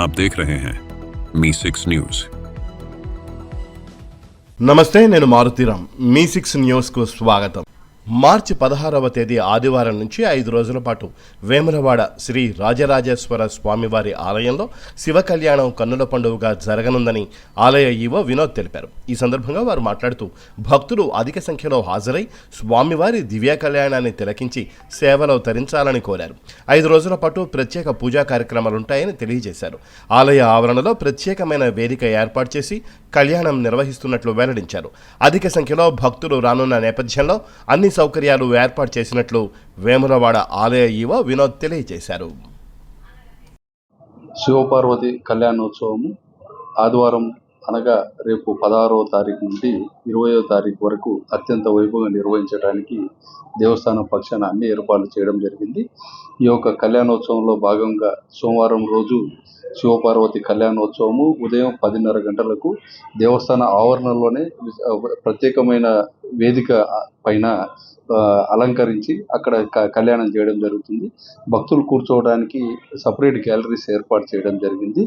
आप देख रहे हैं मी6 न्यूज। నమస్తే, నేను మారుతీరామ్. మీ6 న్యూస్కు స్వాగతం. మార్చి 16వ తేదీ ఆదివారం నుంచి 5 రోజుల పాటు వేములవాడ శ్రీ రాజరాజేశ్వర స్వామివారి ఆలయంలో శివ కళ్యాణం కన్నుల పండుగగా జరగనుందని ఆలయ ఈవో వినోద్ తెలిపారు. ఈ సందర్భంగా వారు మాట్లాడుతూ భక్తులు అధిక సంఖ్యలో హాజరై స్వామివారి దివ్య కళ్యాణాన్ని తిలకించి సేవలో తరించాలని కోరారు. 5 రోజుల పాటు ప్రత్యేక పూజా కార్యక్రమాలుంటాయని తెలియజేశారు. ఆలయ ఆవరణలో ప్రత్యేకమైన వేదిక ఏర్పాటు చేసి కళ్యాణం నిర్వహిస్తున్నట్లు వెల్లడించారు. అధిక సంఖ్యలో భక్తులు రానున్న నేపథ్యంలో అన్ని సౌకర్యాలు ఏర్పాటు చేసినట్లు వేములవాడ ఆలయ ఈవో వినోద్ తెలియజేశారు. శివపార్వతి కళ్యాణోత్సవము ఆదివారం అనగా రేపు 16వ తారీఖు నుండి 20వ తారీఖు వరకు అత్యంత వైభవంగా నిర్వహించడానికి దేవస్థానం పక్షాన అన్ని ఏర్పాట్లు చేయడం జరిగింది. ఈ యొక్క కళ్యాణోత్సవంలో భాగంగా సోమవారం రోజు శివపార్వతి కళ్యాణోత్సవము ఉదయం 10:30 గంటలకు దేవస్థాన ఆవరణలోనే ప్రత్యేకమైన వేదిక పైన అలంకరించి అక్కడ కళ్యాణం చేయడం జరుగుతుంది. భక్తులు కూర్చోవడానికి సపరేట్ గ్యాలరీస్ ఏర్పాటు చేయడం జరిగింది.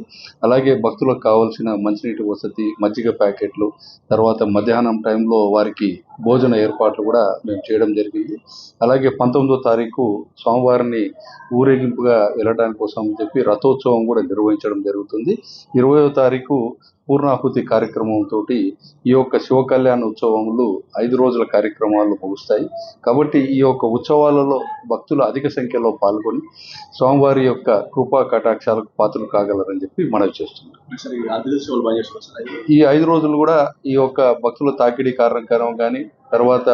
అలాగే భక్తులకు కావాల్సిన మంచినీటి వసతి, మజ్జిగ ప్యాకెట్లు, తర్వాత మధ్యాహ్నం టైంలో వారికి భోజన ఏర్పాట్లు కూడా మేము చేయడం జరిగింది. అలాగే 19వ తారీఖు స్వామివారిని ఊరేగింపుగా వెళ్ళడానికి కోసం అని చెప్పి రథోత్సవం కూడా నిర్వహించడం జరుగుతుంది. 20వ తారీఖు పూర్ణాహుతి కార్యక్రమంతో ఈ యొక్క శివ కళ్యాణ ఉత్సవములు 5 రోజుల కార్యక్రమాలు ముగుస్తాయి. కాబట్టి ఈ యొక్క ఉత్సవాలలో భక్తులు అధిక సంఖ్యలో పాల్గొని స్వామివారి యొక్క కృపా కటాక్షాలకు పాత్రలు కాగలరని చెప్పి మనవి చేస్తున్నాం. ఈ 5 రోజులు కూడా ఈ యొక్క భక్తుల తాకిడి కార్యక్రమం కానీ, తర్వాత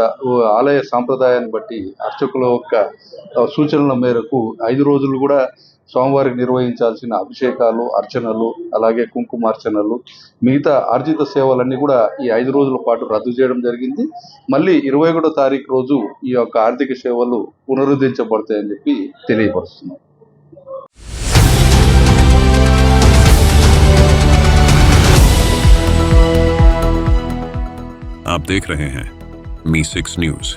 ఆలయ సాంప్రదాయాన్ని బట్టి అర్చకుల యొక్క సూచనల మేరకు 5 రోజులు కూడా స్వామివారికి నిర్వహించాల్సిన అభిషేకాలు, అర్చనలు, అలాగే కుంకుమార్చనలు, మిగతా ఆర్జిత సేవలన్నీ కూడా ఈ 5 రోజుల పాటు రద్దు చేయడం జరిగింది. మళ్ళీ 21వ తారీఖు రోజు ఈ యొక్క ఆర్థిక సేవలు పునరుద్ధరించబడతాయని చెప్పి తెలియపరుస్తున్నాం. आप देख रहे हैं मी6 न्यूज।